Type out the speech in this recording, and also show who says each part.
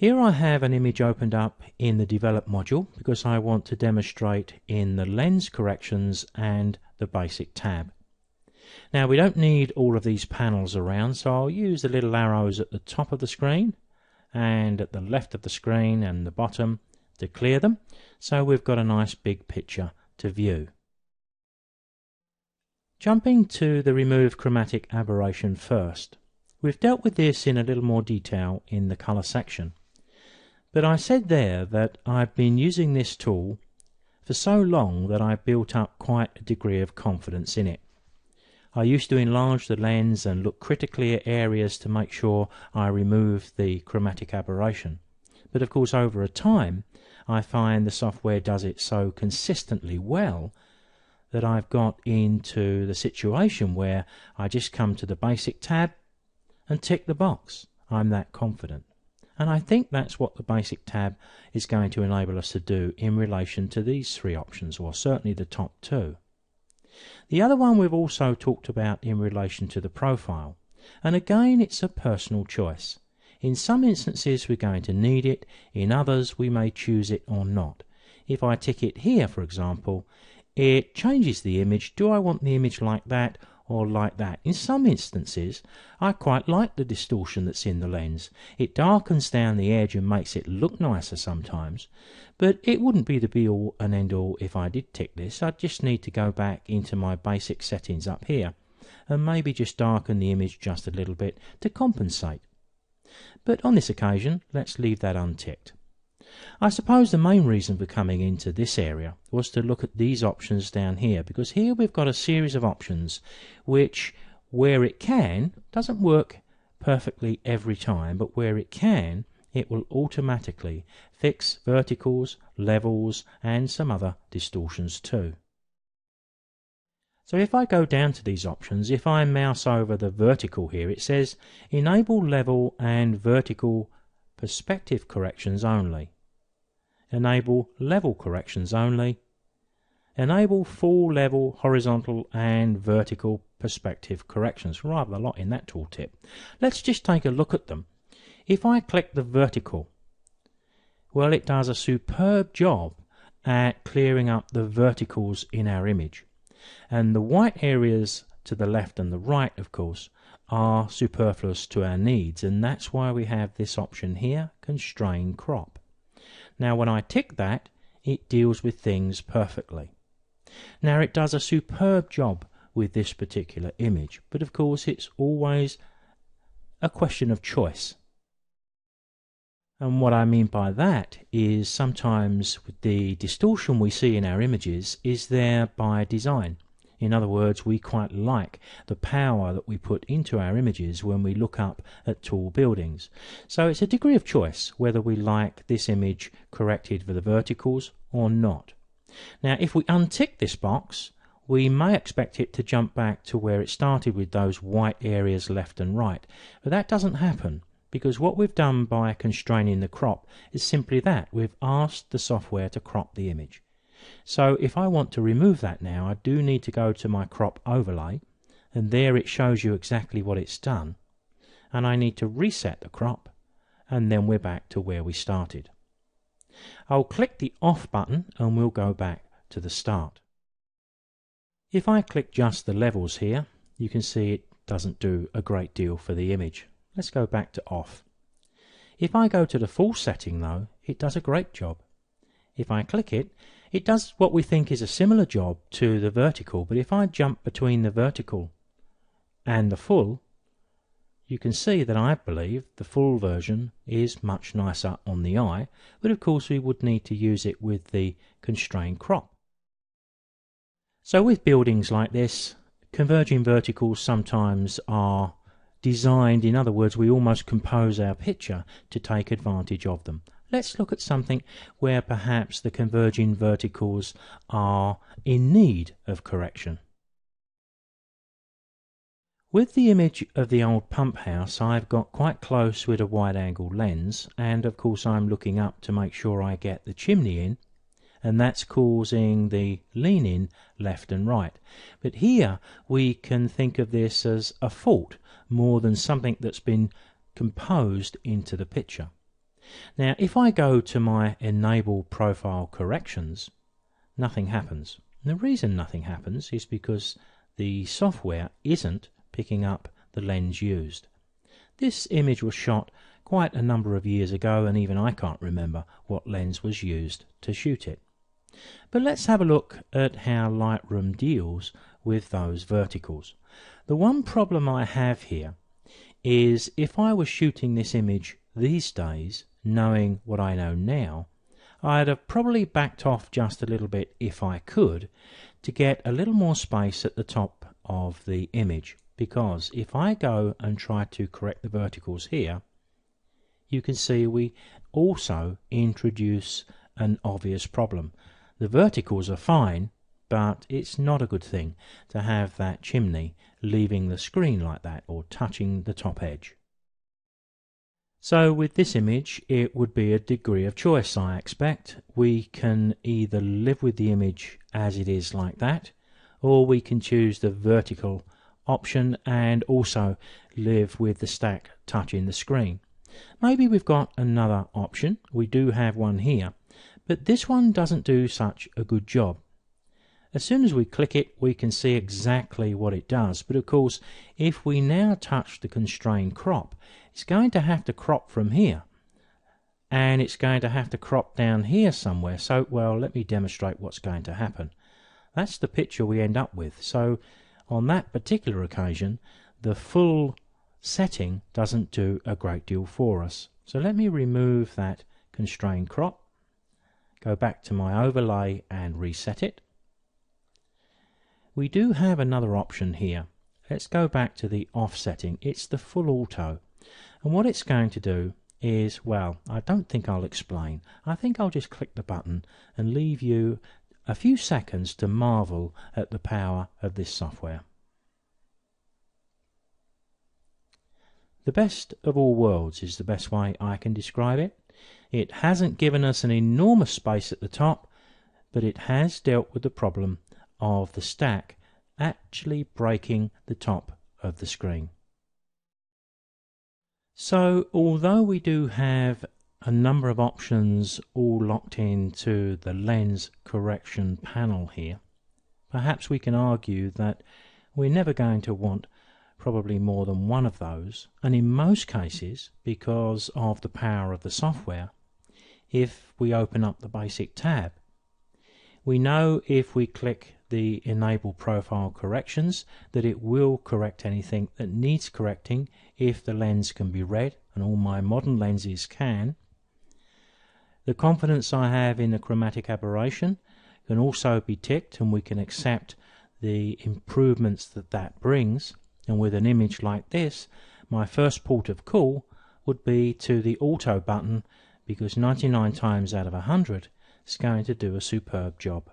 Speaker 1: Here I have an image opened up in the Develop module because I want to demonstrate in the lens corrections and the basic tab. Now we don't need all of these panels around, so I'll use the little arrows at the top of the screen and at the left of the screen and the bottom to clear them, so we've got a nice big picture to view. Jumping to the Remove Chromatic Aberration first. We've dealt with this in a little more detail in the colour section. But I said there that I've been using this tool for so long that I built up quite a degree of confidence in it. I used to enlarge the lens and look critically at areas to make sure I removed the chromatic aberration. But of course over a time I find the software does it so consistently well that I've got into the situation where I just come to the basic tab and tick the box. I'm that confident. And I think that's what the basic tab is going to enable us to do in relation to these three options, or certainly the top two. The other one we've also talked about in relation to the profile, and again it's a personal choice. In some instances we're going to need it, in others we may choose it or not. If I tick it here, for example, it changes the image. Do I want the image like that or like that? In some instances I quite like the distortion that's in the lens. It darkens down the edge and makes it look nicer sometimes, but it wouldn't be the be all and end all if I did tick this. I'd just need to go back into my basic settings up here and maybe just darken the image just a little bit to compensate. But on this occasion let's leave that unticked. I suppose the main reason for coming into this area was to look at these options down here, because here we've got a series of options which, where it can, doesn't work perfectly every time, but where it can, it will automatically fix verticals, levels and some other distortions too. So if I go down to these options, if I mouse over the vertical here, it says enable level and vertical perspective corrections only. Enable level corrections only. Enable full level horizontal and vertical perspective corrections. Rather a lot in that tooltip. Let's just take a look at them. If I click the vertical, well, it does a superb job at clearing up the verticals in our image. And the white areas to the left and the right, of course, are superfluous to our needs, and that's why we have this option here, Constrain Crop. Now when I tick that, it deals with things perfectly. Now it does a superb job with this particular image, but of course it's always a question of choice. And what I mean by that is sometimes the distortion we see in our images is there by design. In other words, we quite like the power that we put into our images when we look up at tall buildings. So it's a degree of choice whether we like this image corrected for the verticals or not. Now if we untick this box, we may expect it to jump back to where it started with those white areas left and right. But that doesn't happen, because what we've done by constraining the crop is simply that. We've asked the software to crop the image. So if I want to remove that now, I do need to go to my crop overlay, and there it shows you exactly what it's done, and I need to reset the crop, and then we're back to where we started. I'll click the off button and we'll go back to the start. If I click just the levels here, you can see it doesn't do a great deal for the image. Let's go back to off. If I go to the full setting though, it does a great job. If I click it, it does what we think is a similar job to the vertical, but if I jump between the vertical and the full, you can see that I believe the full version is much nicer on the eye, but of course we would need to use it with the Constrain Crop. So with buildings like this, converging verticals sometimes are designed, in other words, we almost compose our picture to take advantage of them. Let's look at something where perhaps the converging verticals are in need of correction. With the image of the old pump house, I've got quite close with a wide-angle lens, and of course I'm looking up to make sure I get the chimney in, and that's causing the lean in left and right. But here we can think of this as a fault more than something that's been composed into the picture. Now if I go to my Enable Profile Corrections, nothing happens. And the reason nothing happens is because the software isn't picking up the lens used. This image was shot quite a number of years ago, and even I can't remember what lens was used to shoot it. But let's have a look at how Lightroom deals with those verticals. The one problem I have here is if I was shooting this image these days, knowing what I know now, I'd have probably backed off just a little bit if I could to get a little more space at the top of the image, because if I go and try to correct the verticals here, you can see we also introduce an obvious problem. The verticals are fine, but it's not a good thing to have that chimney leaving the screen like that or touching the top edge. So with this image it would be a degree of choice, I expect. We can either live with the image as it is like that, or we can choose the vertical option and also live with the stack touching the screen. Maybe we've got another option. We do have one here, but this one doesn't do such a good job. As soon as we click it, we can see exactly what it does, but of course if we now touch the Constrain Crop, it's going to have to crop from here, and it's going to have to crop down here somewhere. So, well, let me demonstrate what's going to happen. That's the picture we end up with. So on that particular occasion, the full setting doesn't do a great deal for us. So let me remove that Constrain Crop, go back to my overlay and reset it. We do have another option here. Let's go back to the off setting. It's the full auto, and what it's going to do is, well, I don't think I'll explain. I think I'll just click the button and leave you a few seconds to marvel at the power of this software. The best of all worlds is the best way I can describe it. It hasn't given us an enormous space at the top, but it has dealt with the problem of the stack actually breaking the top of the screen. So although we do have a number of options all locked into the lens correction panel here, perhaps we can argue that we're never going to want probably more than one of those, and in most cases, because of the power of the software, if we open up the basic tab, we know if we click the Enable Profile Corrections that it will correct anything that needs correcting if the lens can be read, and all my modern lenses can. The confidence I have in the chromatic aberration can also be ticked, and we can accept the improvements that that brings. And with an image like this, my first port of call would be to the auto button, because 99 times out of 100 it's going to do a superb job.